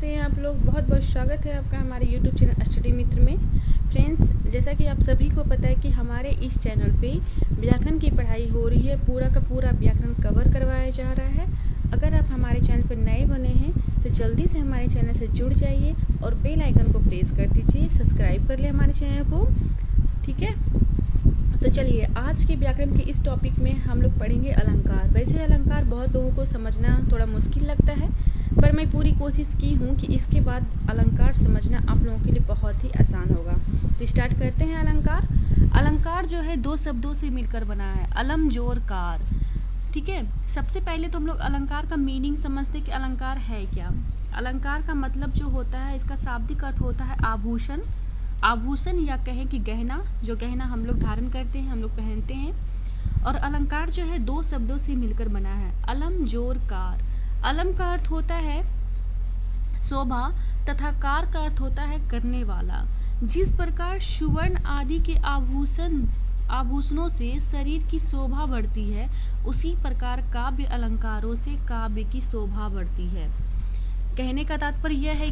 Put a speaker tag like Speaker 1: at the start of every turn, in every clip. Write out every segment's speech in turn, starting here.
Speaker 1: कैसे हैं आप लोग। बहुत बहुत स्वागत है आपका हमारे YouTube चैनल स्टडी मित्र में। फ्रेंड्स, जैसा कि आप सभी को पता है कि हमारे इस चैनल पे व्याकरण की पढ़ाई हो रही है। पूरा का पूरा व्याकरण कवर करवाया जा रहा है। अगर आप हमारे चैनल पर नए बने हैं तो जल्दी से हमारे चैनल से जुड़ जाइए और बेल आइकन को प्रेस कर दीजिए। सब्सक्राइब कर ले हमारे चैनल को, ठीक है। तो चलिए, आज के व्याकरण के इस टॉपिक में हम लोग पढ़ेंगे अलंकार। वैसे अलंकार बहुत लोगों को समझना थोड़ा मुश्किल लगता है, पर मैं पूरी कोशिश की हूँ कि इसके बाद अलंकार समझना आप लोगों के लिए बहुत ही आसान होगा। तो स्टार्ट करते हैं। अलंकार अलंकार जो है दो शब्दों से मिलकर बना है, अलम जोर कार, ठीक है। सबसे पहले तो हम लोग अलंकार का मीनिंग समझते कि अलंकार है क्या। अलंकार का मतलब जो होता है, इसका शाब्दिक अर्थ होता है आभूषण। आभूषण या कहें कि गहना, जो गहना हम लोग धारण करते हैं, हम लोग पहनते हैं। और अलंकार जो है दो शब्दों से मिलकर बना है, अलम जोर कार। अलम का अर्थ होता है शोभा तथा कार का अर्थ होता है करने वाला। जिस प्रकार सुवर्ण आदि के आभूषणों से शरीर की शोभा बढ़ती है, उसी प्रकार काव्य अलंकारों से काव्य की शोभा बढ़ती है। कहने का तात्पर्य यह है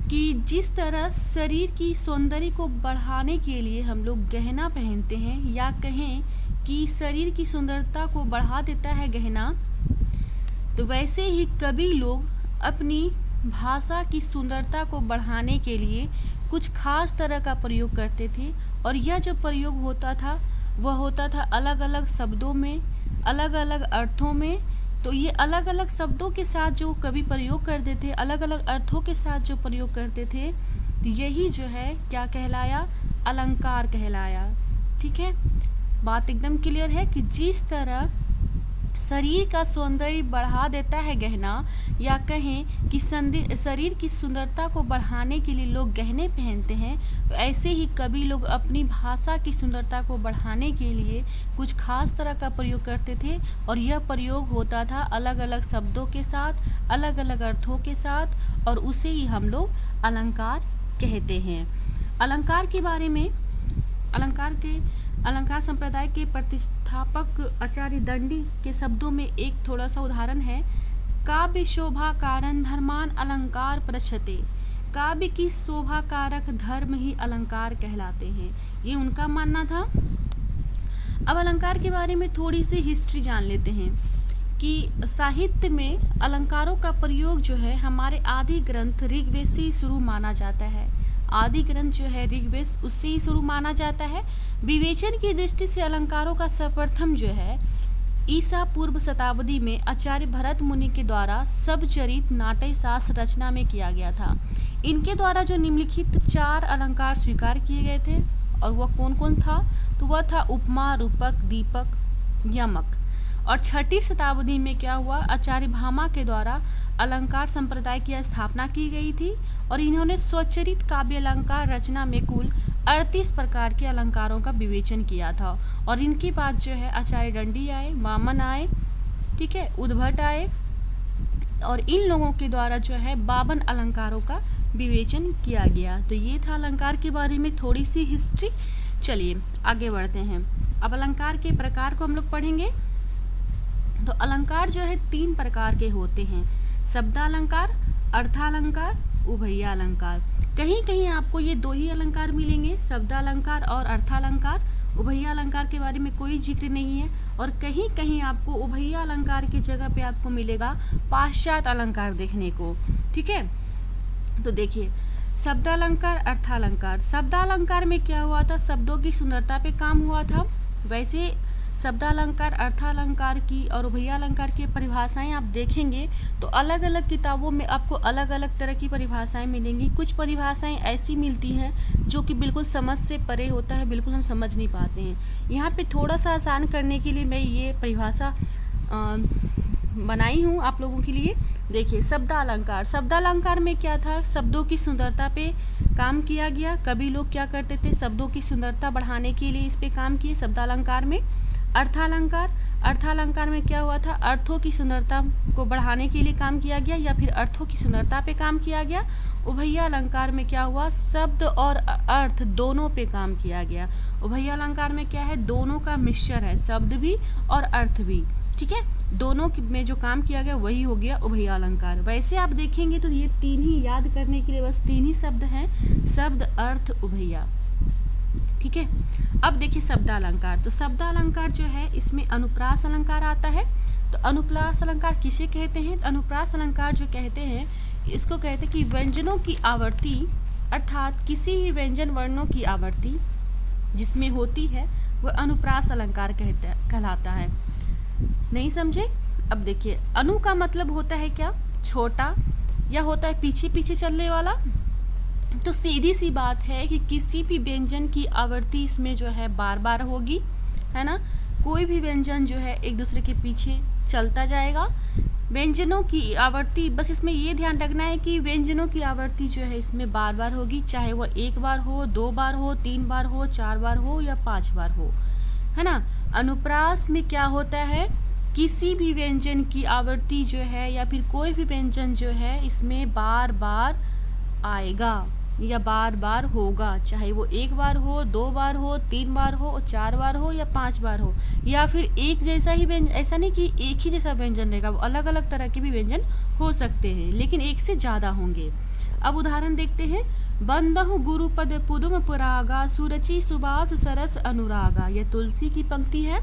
Speaker 1: कि जिस तरह शरीर की सौंदर्य को बढ़ाने के लिए हम लोग गहना पहनते हैं, या कहें कि शरीर की सुंदरता को बढ़ा देता है गहना, तो वैसे ही कवि लोग अपनी भाषा की सुंदरता को बढ़ाने के लिए कुछ खास तरह का प्रयोग करते थे। और यह जो प्रयोग होता था वह होता था अलग अलग शब्दों में, अलग अलग अर्थों में। तो ये अलग अलग शब्दों के साथ जो कवि प्रयोग करते थे, अलग अलग अर्थों के साथ जो प्रयोग करते थे, यही जो है क्या कहलाया, अलंकार कहलाया, ठीक है। बात एकदम क्लियर है कि जिस तरह शरीर का सौंदर्य बढ़ा देता है गहना, या कहें कि शरीर की सुंदरता को बढ़ाने के लिए लोग गहने पहनते हैं, तो ऐसे ही कवि लोग अपनी भाषा की सुंदरता को बढ़ाने के लिए कुछ खास तरह का प्रयोग करते थे। और यह प्रयोग होता था अलग अलग शब्दों के साथ, अलग अलग अर्थों के साथ, और उसे ही हम लोग अलंकार कहते हैं। अलंकार के बारे में, अलंकार संप्रदाय के प्रतिष्ठापक आचार्य दंडी के शब्दों में एक थोड़ा सा उदाहरण है, काव्य शोभा कारण धर्मान अलंकार प्रचते। काव्य की शोभा कारक धर्म ही अलंकार कहलाते हैं, ये उनका मानना था। अब अलंकार के बारे में थोड़ी सी हिस्ट्री जान लेते हैं कि साहित्य में अलंकारों का प्रयोग जो है हमारे आदि ग्रंथ ऋग्वेद से ही शुरू माना जाता है। आदि ग्रंथ जो है ऋग्वेद, उससे ही शुरू माना जाता है। विवेचन की दृष्टि से अलंकारों का सर्वप्रथम जो है ईसा पूर्व शताब्दी में आचार्य भरत मुनि के द्वारा सबचरित नाट्य शास्त्र रचना में किया गया था। इनके द्वारा जो निम्नलिखित 4 अलंकार स्वीकार किए गए थे, और वह कौन कौन था, तो वह था उपमा, रूपक, दीपक, यमक। और 6ठी शताब्दी में क्या हुआ, आचार्य भामा के द्वारा अलंकार संप्रदाय की स्थापना की गई थी। और इन्होंने स्वचरित काव्य अलंकार रचना में कुल 38 प्रकार के अलंकारों का विवेचन किया था। और इनके बाद जो है आचार्य दंडी आए, वामन आए, ठीक है, उद्भट आए, और इन लोगों के द्वारा जो है 52 अलंकारों का विवेचन किया गया। तो ये था अलंकार के बारे में थोड़ी सी हिस्ट्री। चलिए आगे बढ़ते हैं। अब अलंकार के प्रकार को हम लोग पढ़ेंगे। तो अलंकार जो है 3 प्रकार के होते हैं, शब्दालंकार, अर्थालंकार, उभयालंकार। कहीं कहीं आपको ये 2 ही अलंकार मिलेंगे, शब्दालंकार और अर्थालंकार। उभयालंकार के बारे में कोई जिक्र नहीं है। और कहीं कहीं आपको उभयालंकार की जगह पे आपको मिलेगा पाश्चात्य अलंकार देखने को, ठीक है। तो देखिए, शब्दालंकार, अर्थालंकार। शब्दालंकार में क्या हुआ था, शब्दों की सुंदरता पे काम हुआ था। वैसे शब्दालंकार, अर्थालंकार की और उभयालंकार की परिभाषाएं आप देखेंगे तो अलग अलग किताबों में आपको अलग अलग तरह की परिभाषाएं मिलेंगी। कुछ परिभाषाएं ऐसी मिलती हैं जो कि बिल्कुल समझ से परे होता है, बिल्कुल हम समझ नहीं पाते हैं। यहाँ पे थोड़ा सा आसान करने के लिए मैं ये परिभाषा बनाई हूँ आप लोगों के लिए। देखिए, शब्दालंकार। शब्दालंकार में क्या था, शब्दों की सुंदरता पे काम किया गया। कवि लोग क्या करते थे, शब्दों की सुंदरता बढ़ाने के लिए इस पे काम किए शब्दालंकार में। अर्थालंकार। अर्थालंकार में क्या हुआ था, अर्थों की सुंदरता को बढ़ाने के लिए काम किया गया, या फिर अर्थों की सुंदरता पे काम किया गया। उभयालंकार में क्या हुआ, शब्द और अर्थ दोनों पे काम किया गया। उभयालंकार में क्या है, दोनों का मिश्रण है, शब्द भी और अर्थ भी। ठीक है, दोनों में जो काम किया गया वही हो गया उभय अलंकार। वैसे आप देखेंगे तो ये 3 ही याद करने के लिए बस 3 ही शब्द हैं, शब्द अर्थ उभया। ठीक है, अब देखिए शब्दालंकार। तो शब्दालंकार जो है इसमें अनुप्रास अलंकार आता है। तो अनुप्रास अलंकार किसे कहते हैं? तो अनुप्रास अलंकार जो कहते हैं इसको कहते हैं कि व्यंजनों की आवर्ती, अर्थात किसी भी व्यंजन वर्णों की आवर्ती जिसमें होती है वह अनुप्रास अलंकार कहलाता है। नहीं समझे? अब देखिए, अनु का मतलब होता है क्या? छोटा, या होता है पीछे पीछे चलने वाला। तो सीधी सी बात है कि किसी भी व्यंजन की आवर्ती इसमें जो है बार बार होगी, है ना। कोई भी व्यंजन जो है एक दूसरे के पीछे चलता जाएगा। व्यंजनों की आवर्ती, बस इसमें ये ध्यान रखना है कि व्यंजनों की आवर्ती जो है इसमें बार बार होगी, चाहे वह 1 बार हो, 2 बार हो, 3 बार हो, 4 बार हो या 5 बार हो, है ना। अनुप्रास में क्या होता है? किसी भी व्यंजन की आवर्ती जो है या फिर कोई भी व्यंजन जो है इसमें बार बार आएगा या बार बार होगा, चाहे वो 1 बार हो, 2 बार हो, 3 बार हो, 4 बार हो या 5 बार हो, या फिर एक जैसा ही व्यंजन। ऐसा नहीं कि एक ही जैसा व्यंजन रहेगा, वो अलग अलग तरह के भी व्यंजन हो सकते हैं, लेकिन एक से ज़्यादा होंगे। अब उदाहरण देखते हैं। बंदहु गुरुपद पुदुम पुरागा, सुरचि सुबास सरस अनुरागा। यह तुलसी की पंक्ति है।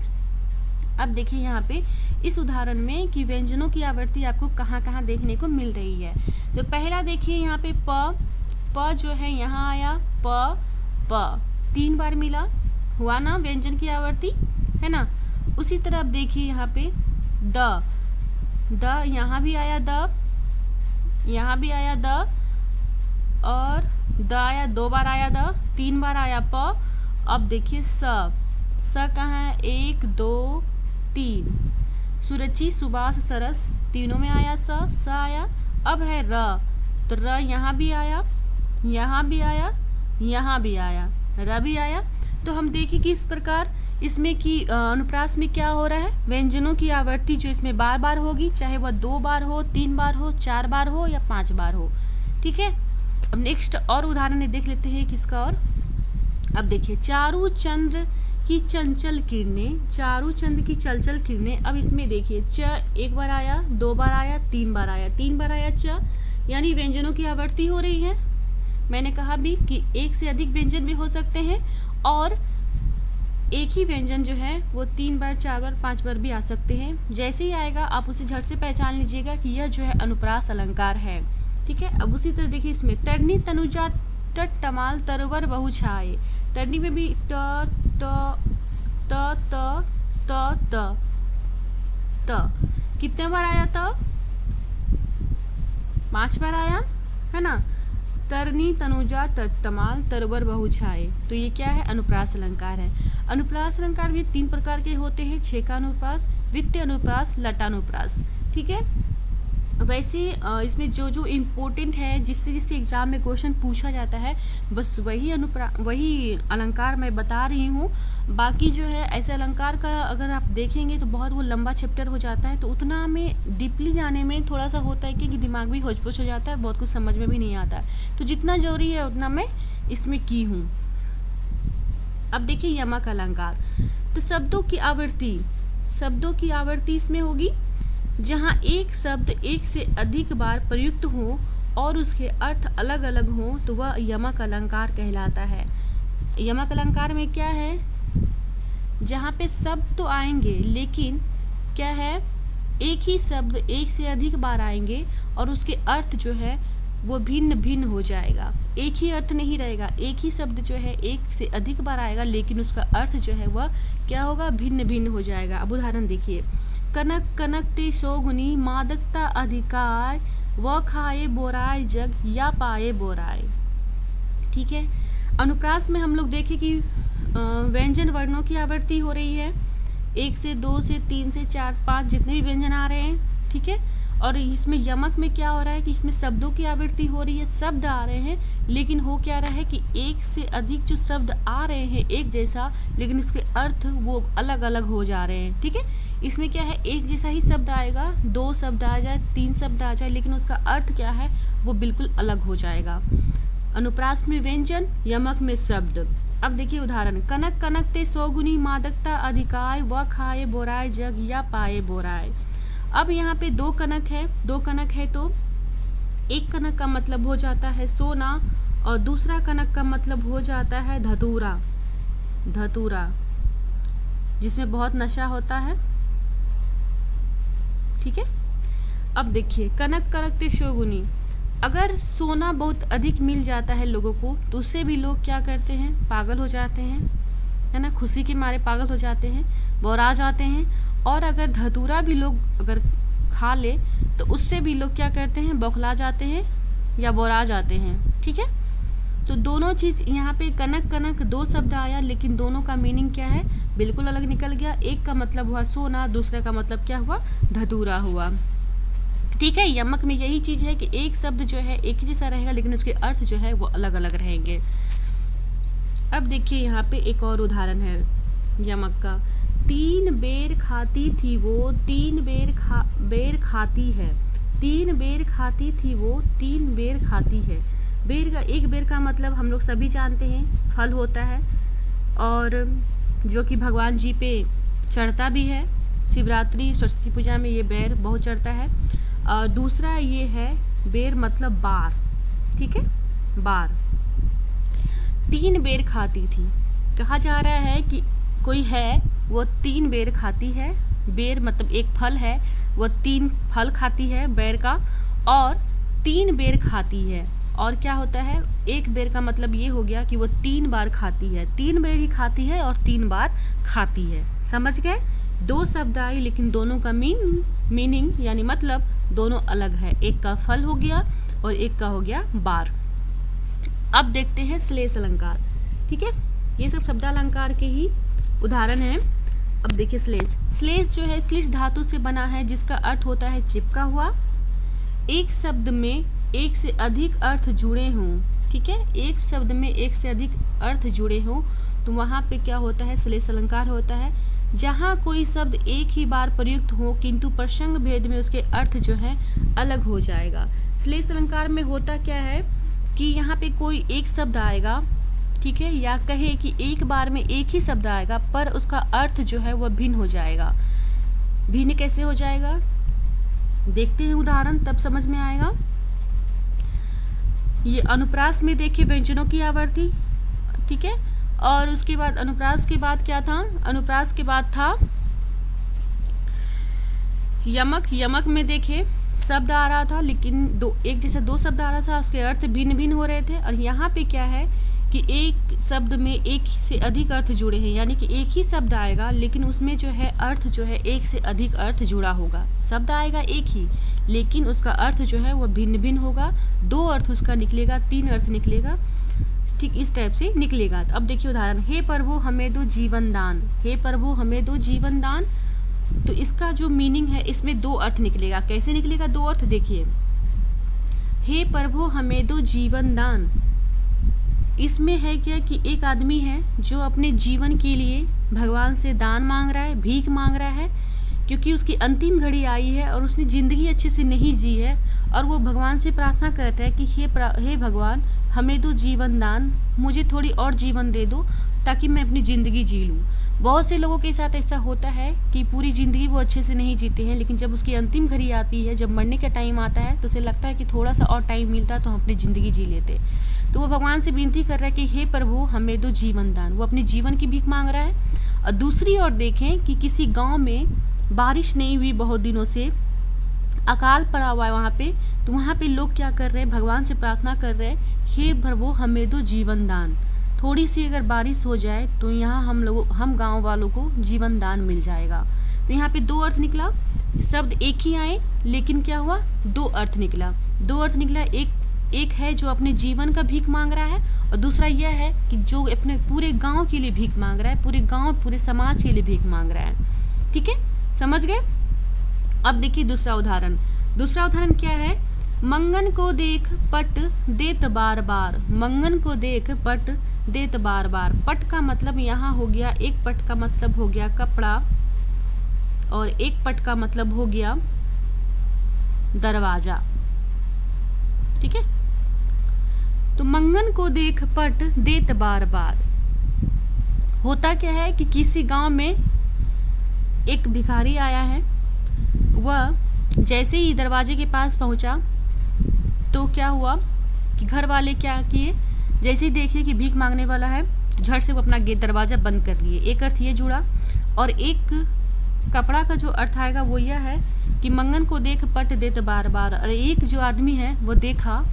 Speaker 1: अब देखिए यहाँ पे इस उदाहरण में कि व्यंजनों की आवर्ती आपको कहाँ कहाँ देखने को मिल रही है। तो पहला देखिए यहाँ पे प जो है यहाँ आया, प 3 बार मिला, हुआ ना व्यंजन की आवर्ती, है ना। उसी तरह अब देखिए यहाँ पे द यहाँ भी आया, यहाँ भी आया द, और द आया 2 बार आया, 3 बार आया प। अब देखिए स कहाँ है? 1 2 3। सुरचि सुबास सरस, तीनों में आया स आया। अब है र, तो र यहाँ भी आया, यहाँ भी आया, यहाँ भी आया, र भी आया। तो हम देखें कि इस प्रकार इसमें कि अनुप्रास में क्या हो रहा है? व्यंजनों की आवर्ती जो इसमें बार बार होगी, चाहे वह 2 बार हो, 3 बार हो, 4 बार हो या 5 बार हो। ठीक है, अब नेक्स्ट और उदाहरण देख लेते हैं किसका। और अब देखिए, चारु चंद्र की चंचल किरणें, चारु चंद्र की चंचल किरणें। अब इसमें देखिए च 1 बार आया, 2 बार आया, 3 बार आया, 3 बार आया च, यानी व्यंजनों की आवर्ती हो रही है। मैंने कहा भी कि एक से अधिक व्यंजन भी हो सकते हैं और एक ही व्यंजन जो है वो 3 बार, 4 बार, 5 बार भी आ सकते हैं। जैसे ही आएगा आप उसे झट से पहचान लीजिएगा कि यह जो है अनुप्रास अलंकार है। ठीक है, अब उसी तरह देखिए इसमें तरनी तनुजा तट तमाल तरवर बहु छाए। तरनी में भी त त त त त त त कितने बार आया? 5 बार आया, है ना। तरनी तनुजा तट तमाल तरवर बहु छाए। तो ये क्या है? अनुप्रास अलंकार है। अनुप्रास अलंकार भी 3 प्रकार के होते हैं, छेका अनुप्रास, वित्त अनुप्रास, लटानुप्रास। ठीक है, वैसे इसमें जो जो इम्पोर्टेंट है, जिससे एग्जाम में क्वेश्चन पूछा जाता है, बस वही अलंकार मैं बता रही हूँ। बाकी जो है ऐसे अलंकार का अगर आप देखेंगे तो बहुत वो लंबा चैप्टर हो जाता है, तो उतना में डीपली जाने में थोड़ा सा होता है कि दिमाग भी होच-पोच हो जाता है, बहुत कुछ समझ में भी नहीं आता है। तो जितना जरूरी है उतना मैं इसमें की हूँ। अब देखिए यमक अलंकार। तो शब्दों की आवर्ती इसमें होगी जहाँ एक शब्द एक से अधिक बार प्रयुक्त हो और उसके अर्थ अलग अलग हो, तो वह यमक अलंकार कहलाता है। यमक अलंकार में क्या है? जहाँ पे शब्द तो आएंगे लेकिन क्या है, एक ही शब्द एक से अधिक बार आएंगे और उसके अर्थ जो है वो भिन्न भिन्न हो जाएगा, एक ही अर्थ नहीं रहेगा। एक ही शब्द जो है एक से अधिक बार आएगा लेकिन उसका अर्थ जो है वह क्या होगा? भिन्न भिन्न हो जाएगा। अब उदाहरण देखिए, कनक कनक ते शोगुनी, मादकता अधिकार, व खाए बोराय जग, या पाए बोराय। ठीक है, अनुप्रास में हम लोग देखें कि व्यंजन वर्णों की आवर्ती हो रही है, 1 से 2 से 3 से 4 5 जितने भी व्यंजन आ रहे हैं। ठीक है, और इसमें यमक में क्या हो रहा है कि इसमें शब्दों की आवृत्ति हो रही है, शब्द आ रहे हैं लेकिन हो क्या रहा है कि एक से अधिक जो शब्द आ रहे हैं एक जैसा, लेकिन इसके अर्थ वो अलग अलग हो जा रहे हैं। ठीक है, इसमें क्या है, एक जैसा ही शब्द आएगा, 2 शब्द आ जाए, 3 शब्द आ जाए, लेकिन उसका अर्थ क्या है वो बिल्कुल अलग हो जाएगा। अनुप्रास में व्यंजन, यमक में शब्द। अब देखिए उदाहरण, कनक कनक ते सौगुनी मादकता अधिकाय, व खाए बोराय जग या पाए बोराय। अब यहाँ पे दो कनक है तो एक कनक का मतलब हो जाता है सोना और दूसरा कनक का मतलब हो जाता है धतूरा, जिसमें बहुत नशा होता है। ठीक है। अब देखिए कनक कनक ते शोगुनी, अगर सोना बहुत अधिक मिल जाता है लोगों को तो उससे भी लोग क्या करते हैं, पागल हो जाते हैं, है ना, खुशी के मारे पागल हो जाते हैं, बौरा जाते हैं। और अगर धतूरा भी लोग अगर खा ले तो उससे भी लोग क्या करते हैं, बौखला जाते हैं या बौरा जाते हैं। ठीक है। तो दोनों चीज़ यहाँ पे कनक कनक दो शब्द आया, लेकिन दोनों का मीनिंग क्या है, बिल्कुल अलग निकल गया। एक का मतलब हुआ सोना, दूसरे का मतलब क्या हुआ, धतूरा हुआ। ठीक है। यमक में यही चीज़ है कि एक शब्द जो है एक ही जैसा रहेगा लेकिन उसके अर्थ जो है वो अलग अलग रहेंगे। अब देखिए यहाँ पे एक और उदाहरण है यमक का, 3 बेर खाती थी वो 3 बेर खाती है, 3 बेर खाती थी वो 3 बेर खाती है। बेर का, एक बेर का मतलब हम लोग सभी जानते हैं फल होता है, और जो कि भगवान जी पे चढ़ता भी है। शिवरात्रि सरस्वती पूजा में ये बेर बहुत चढ़ता है। और दूसरा ये है बेर मतलब बार। ठीक है, बार। 3 बेर खाती थी, कहा जा रहा है कि कोई है वो 3 बेर खाती है। बेर मतलब एक फल है, वो 3 फल खाती है बेर का, और 3 बेर खाती है। और क्या होता है, एक बेर का मतलब ये हो गया कि वो 3 बार खाती है, 3 बेर ही खाती है और 3 बार खाती है। समझ गए? दो शब्द आई लेकिन दोनों का मीनिंग यानी मतलब दोनों अलग है। एक का फल हो गया और एक का हो गया बार। अब देखते हैं श्लेष अलंकार। ठीक है, ये सब शब्दालंकार के ही उदाहरण हैं। अब देखिए श्लेष जो है श्लेष धातु से बना है, जिसका अर्थ होता है चिपका हुआ। एक शब्द में एक से अधिक अर्थ जुड़े हों। ठीक है, एक शब्द में एक से अधिक अर्थ जुड़े हों तो वहाँ पे क्या होता है, श्लेष अलंकार होता है। जहाँ कोई शब्द एक ही बार प्रयुक्त हो किंतु प्रसंग भेद में उसके अर्थ जो है अलग हो जाएगा। श्लेष अलंकार में होता क्या है कि यहाँ पे कोई एक शब्द आएगा, ठीक है, या कहे कि एक बार में एक ही शब्द आएगा पर उसका अर्थ जो है वह भिन्न हो जाएगा। भिन्न कैसे हो जाएगा, देखते हैं उदाहरण, तब समझ में आएगा। ये अनुप्रास में देखिए व्यंजनों की आवर्ती। ठीक है, और उसके बाद अनुप्रास के बाद क्या था, अनुप्रास के बाद था यमक। यमक में देखिए शब्द आ रहा था लेकिन एक जैसे दो शब्द आ रहा था, उसके अर्थ भिन्न भिन्न हो रहे थे। और यहाँ पे क्या है कि एक शब्द में एक से अधिक अर्थ जुड़े हैं, यानी कि एक ही शब्द आएगा लेकिन उसमें जो है अर्थ जो है एक से अधिक अर्थ जुड़ा होगा। शब्द आएगा एक ही लेकिन उसका अर्थ जो है वह भिन्न भिन्न होगा। 2 अर्थ उसका निकलेगा, 3 अर्थ निकलेगा, ठीक इस टाइप से निकलेगा। अब देखिए उदाहरण, हे प्रभु हमें दो जीवन दान, हे प्रभु हमें दो जीवन दान। तो इसका जो मीनिंग है इसमें 2 अर्थ निकलेगा। कैसे निकलेगा 2 अर्थ, देखिए, हे प्रभु हमें दो जीवन दान। इसमें है क्या कि एक आदमी है जो अपने जीवन के लिए भगवान से दान मांग रहा है, भीख मांग रहा है, क्योंकि उसकी अंतिम घड़ी आई है और उसने ज़िंदगी अच्छे से नहीं जी है। और वो भगवान से प्रार्थना करता है कि हे भगवान हमें दो जीवन दान, मुझे थोड़ी और जीवन दे दो ताकि मैं अपनी ज़िंदगी जी लूँ। बहुत से लोगों के साथ ऐसा होता है कि पूरी ज़िंदगी वो अच्छे से नहीं जीते हैं, लेकिन जब उसकी अंतिम घड़ी आती है, जब मरने का टाइम आता है तो उसे लगता है कि थोड़ा सा और टाइम मिलता तो हम अपनी ज़िंदगी जी लेते। तो वो भगवान से विनती कर रहा है कि हे प्रभु हमें दो जीवन दान। वो अपने जीवन की भीख मांग रहा है। और दूसरी ओर देखें कि किसी गाँव में बारिश नहीं हुई बहुत दिनों से, अकाल पड़ा हुआ है वहाँ पे, तो वहाँ पे लोग क्या कर रहे हैं, भगवान से प्रार्थना कर रहे हैं, हे प्रभु हमें दो जीवन दान। थोड़ी सी अगर बारिश हो जाए तो यहाँ हम गांव वालों को जीवन दान मिल जाएगा। तो यहाँ पे 2 अर्थ निकला, शब्द एक ही आए लेकिन क्या हुआ, 2 अर्थ निकला। 2 अर्थ निकला, एक है जो अपने जीवन का भीख मांग रहा है और दूसरा यह है कि जो अपने पूरे गाँव के लिए भीख मांग रहा है, पूरे गाँव पूरे समाज के लिए भीख मांग रहा है। ठीक है, समझ गए। अब देखिए दूसरा उदाहरण क्या है, मंगन को देख पट देत बार बार। मंगन को देख पट देत बार बार। पट का मतलब यहाँ हो गया, एक पट का मतलब हो गया कपड़ा और एक पट का मतलब हो गया दरवाजा। ठीक है, तो मंगन को देख पट देत बार बार। होता क्या है कि किसी गांव में एक भिखारी आया है। वह जैसे ही दरवाजे के पास पहुंचा तो क्या हुआ कि घर वाले क्या किए, जैसे ही देखे कि भीख मांगने वाला है तो झट से वो अपना गेट दरवाज़ा बंद कर लिए। एक अर्थ ये जुड़ा, और एक कपड़ा का जो अर्थ आएगा वो यह है कि मंगन को देख पट देत बार बार। और एक जो आदमी है वो देखा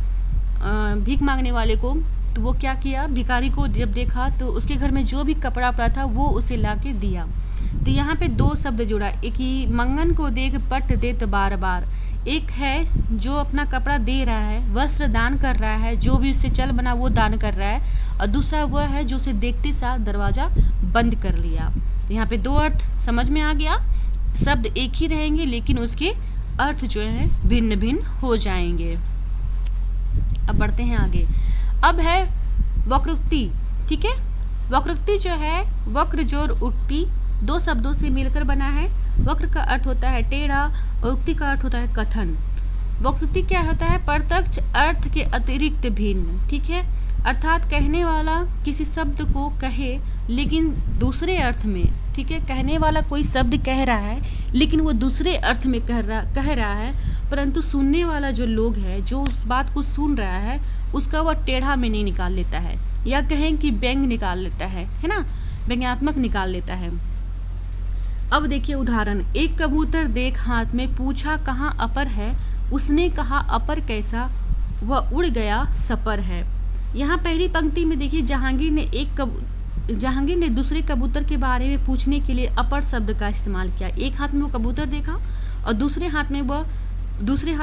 Speaker 1: भीख मांगने वाले को, तो वो क्या किया, भिखारी को जब देखा तो उसके घर में जो भी कपड़ा पड़ा था वो उसे ला के दिया। तो यहाँ पे दो शब्द जुड़ा, एक ही मंगन को देख पट देत बार बार। एक है जो अपना कपड़ा दे रहा है, वस्त्र दान कर रहा है, जो भी उससे चल बना वो दान कर रहा है, और दूसरा वह है जो उसे देखते साथ दरवाज़ा बंद कर लिया। तो यहाँ पे दो अर्थ समझ में आ गया। शब्द एक ही रहेंगे लेकिन उसके अर्थ जो है भिन्न भिन्न हो जाएंगे। अब बढ़ते हैं आगे। अब है वक्रोक्ति। ठीक है, वक्रोक्ति जो है वक्र जोर उक्ति दो शब्दों से मिलकर बना है। वक्र का अर्थ होता है टेढ़ा और उक्ति का अर्थ होता है कथन। वक्रोक्ति क्या होता है, प्रत्यक्ष अर्थ के अतिरिक्त भिन्न। ठीक है, अर्थात कहने वाला किसी शब्द को कहे लेकिन दूसरे अर्थ में। ठीक है, कहने वाला कोई शब्द कह रहा है लेकिन वो दूसरे अर्थ में कह रहा है, परंतु सुनने वाला जो लोग है, जो उस बात को सुन रहा है, उसका वह टेढ़ा में नहीं निकाल लेता है, या कहें कि व्यंग निकाल लेता है ना, व्यंग्यात्मक निकाल लेता है। अब देखिए उदाहरण, एक कबूतर देख हाथ में पूछा कहाँ अपर है, उसने कहा अपर कैसा, वह उड़ गया सपर है। यहाँ पहली पंक्ति में देखिए जहांगीर ने दूसरे कबूतर के बारे में पूछने के लिए अपर शब्द का इस्तेमाल किया। एक हाथ में वो कबूतर देखा और दूसरे हाथ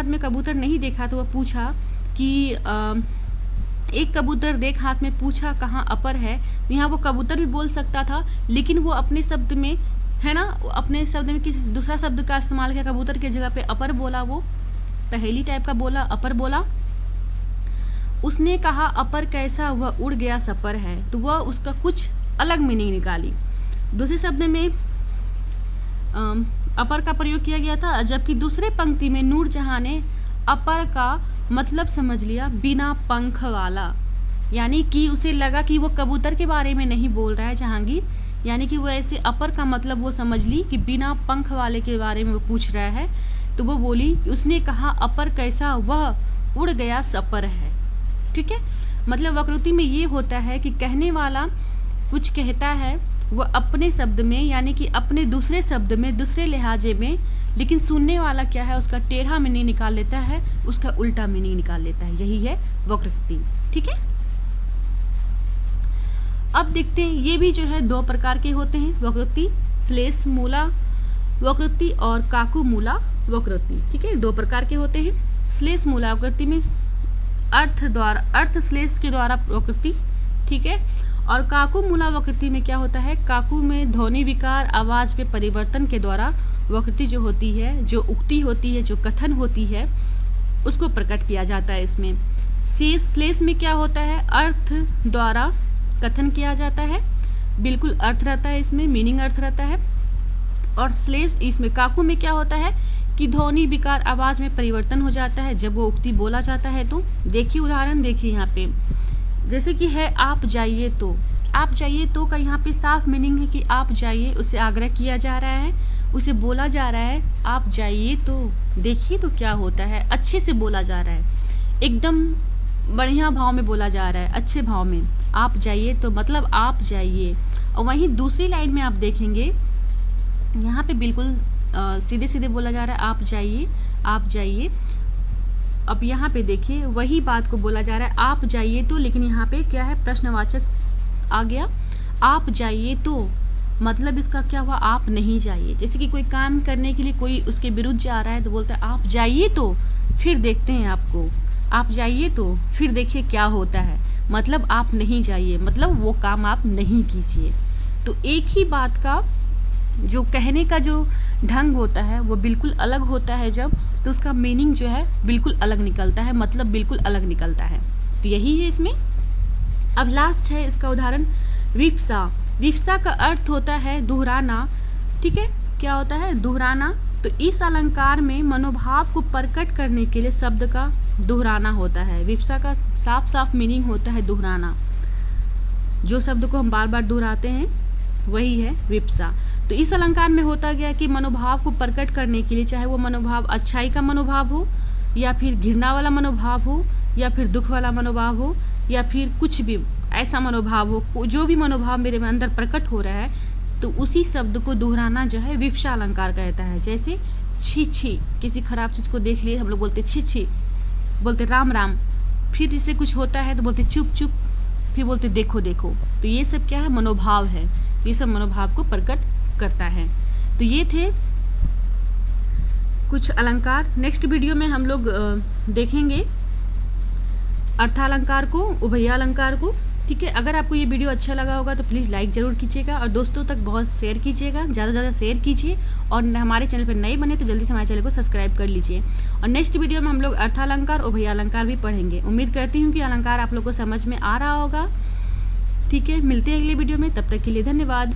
Speaker 1: में कबूतर नहीं देखा, तो वह पूछा कि एक कबूतर देख हाथ में पूछा कहाँ अपर है। यहाँ वो कबूतर भी बोल सकता था लेकिन वो अपने शब्द में है ना, अपने शब्द में किसी दूसरा शब्द का इस्तेमाल किया। कबूतर की जगह पे अपर बोला, वो पहेली टाइप का बोला, अपर बोला। उसने कहा अपर कैसा, वह उड़ गया सपर है, तो वह उसका कुछ अलग मीनिंग निकाली। दूसरे शब्द में अपर का प्रयोग किया गया था, जबकि दूसरे पंक्ति में नूरजहां ने अपर का मतलब समझ लिया बिना पंख वाला, यानी कि उसे लगा कि वो कबूतर के बारे में नहीं बोल रहा है जहांगीर, यानी कि वो ऐसे अपर का मतलब वो समझ ली कि बिना पंख वाले के बारे में वो पूछ रहा है। तो वो बोली कि उसने कहा अपर कैसा, वह उड़ गया सपर है। ठीक है, मतलब वक्रोक्ति में ये होता है कि कहने वाला कुछ कहता है वो अपने शब्द में, यानी कि अपने दूसरे शब्द में, दूसरे लहजे में, लेकिन सुनने वाला क्या है, उसका टेढ़ा मीनिंग निकाल लेता है, उसका उल्टा मीनिंग निकाल लेता है। यही है वक्रोक्ति। ठीक है, अब देखते हैं ये भी जो है दो प्रकार के होते हैं, वक्रोक्ति श्लेष मूला वक्रोक्ति और काकू मूला वक्रोक्ति। ठीक है, दो प्रकार के होते हैं। श्लेष मूला वक्रोक्ति में अर्थ श्लेष के द्वारा वक्रोक्ति। ठीक है, और काकू मूला वक्रोक्ति में क्या होता है, काकू में ध्वनि विकार आवाज में परिवर्तन के द्वारा वक्रोक्ति जो होती है, जो उक्ति होती है, जो कथन होती है, उसको प्रकट किया जाता है। इसमें श्लेष में क्या होता है, अर्थ द्वारा कथन किया जाता है, बिल्कुल अर्थ रहता है, इसमें मीनिंग अर्थ रहता है। और श्लेष इसमें काकू में क्या होता है कि ध्वनि विकार आवाज में परिवर्तन हो जाता है जब वो उक्ति बोला जाता है। तो देखिए उदाहरण देखिए यहाँ पे, जैसे कि है आप जाइए तो। आप जाइए तो का यहाँ पे साफ मीनिंग है कि आप जाइए, उससे आग्रह किया जा रहा है, उसे बोला जा रहा है आप जाइए तो। देखिए तो क्या होता है, अच्छे से बोला जा रहा है, एकदम बढ़िया भाव में बोला जा रहा है, अच्छे भाव में। आप जाइए तो मतलब आप जाइए। और वहीं दूसरी लाइन में आप देखेंगे यहाँ पे बिल्कुल सीधे सीधे बोला जा रहा है आप जाइए, आप जाइए। अब यहाँ पे देखिए वही बात को बोला जा रहा है आप जाइए तो, लेकिन यहाँ पे क्या है, प्रश्नवाचक आ गया, आप जाइए तो मतलब इसका क्या हुआ, आप नहीं जाइए। जैसे कि कोई काम करने के लिए कोई उसके विरुद्ध जा रहा है तो बोलता है आप जाइए तो फिर देखते हैं आपको, आप जाइए तो फिर देखिए क्या होता है, मतलब आप नहीं जाइए, मतलब वो काम आप नहीं कीजिए। तो एक ही बात का जो कहने का जो ढंग होता है वो बिल्कुल अलग होता है जब, तो उसका मीनिंग जो है बिल्कुल अलग निकलता है, मतलब बिल्कुल अलग निकलता है। तो यही है इसमें। अब लास्ट है इसका उदाहरण विप्सा। विप्सा का अर्थ होता है दोहराना। ठीक है, क्या होता है, दोहराना। तो इस अलंकार में मनोभाव को प्रकट करने के लिए शब्द का दोहराना होता है। विप्सा का साफ साफ मीनिंग होता है दोहराना, जो शब्द को हम बार बार दोहराते हैं वही है विप्सा। तो इस अलंकार में होता गया कि मनोभाव को प्रकट करने के लिए, चाहे वो मनोभाव अच्छाई का मनोभाव हो या फिर घृणा वाला मनोभाव हो या फिर दुख वाला मनोभाव हो या फिर कुछ भी ऐसा मनोभाव हो, जो भी मनोभाव मेरे अंदर प्रकट हो रहा है, तो उसी शब्द को दोहराना जो है विप्सा अलंकार कहता है। जैसे छी छी, किसी खराब चीज़ को देख लिए हम लोग बोलते छी छी, बोलते राम राम, फिर इससे कुछ होता है तो बोलते चुप चुप, फिर बोलते देखो देखो। तो ये सब क्या है, मनोभाव है। ये सब मनोभाव को प्रकट करता है। तो ये थे कुछ अलंकार। नेक्स्ट वीडियो में हम लोग देखेंगे अर्थालंकार को, उभयालंकार को। ठीक है, अगर आपको ये वीडियो अच्छा लगा होगा तो प्लीज़ लाइक ज़रूर कीजिएगा और दोस्तों तक बहुत शेयर कीजिएगा, ज़्यादा से ज़्यादा शेयर कीजिए। और हमारे चैनल पर नए बने तो जल्दी से हमारे चैनल को सब्सक्राइब कर लीजिए। और नेक्स्ट वीडियो में हम लोग अर्थालंकार, उभयालंकार भी पढ़ेंगे। उम्मीद करती हूँ कि अलंकार आप लोग को समझ में आ रहा होगा। ठीक है, मिलते हैं अगले वीडियो में, तब तक के लिए धन्यवाद।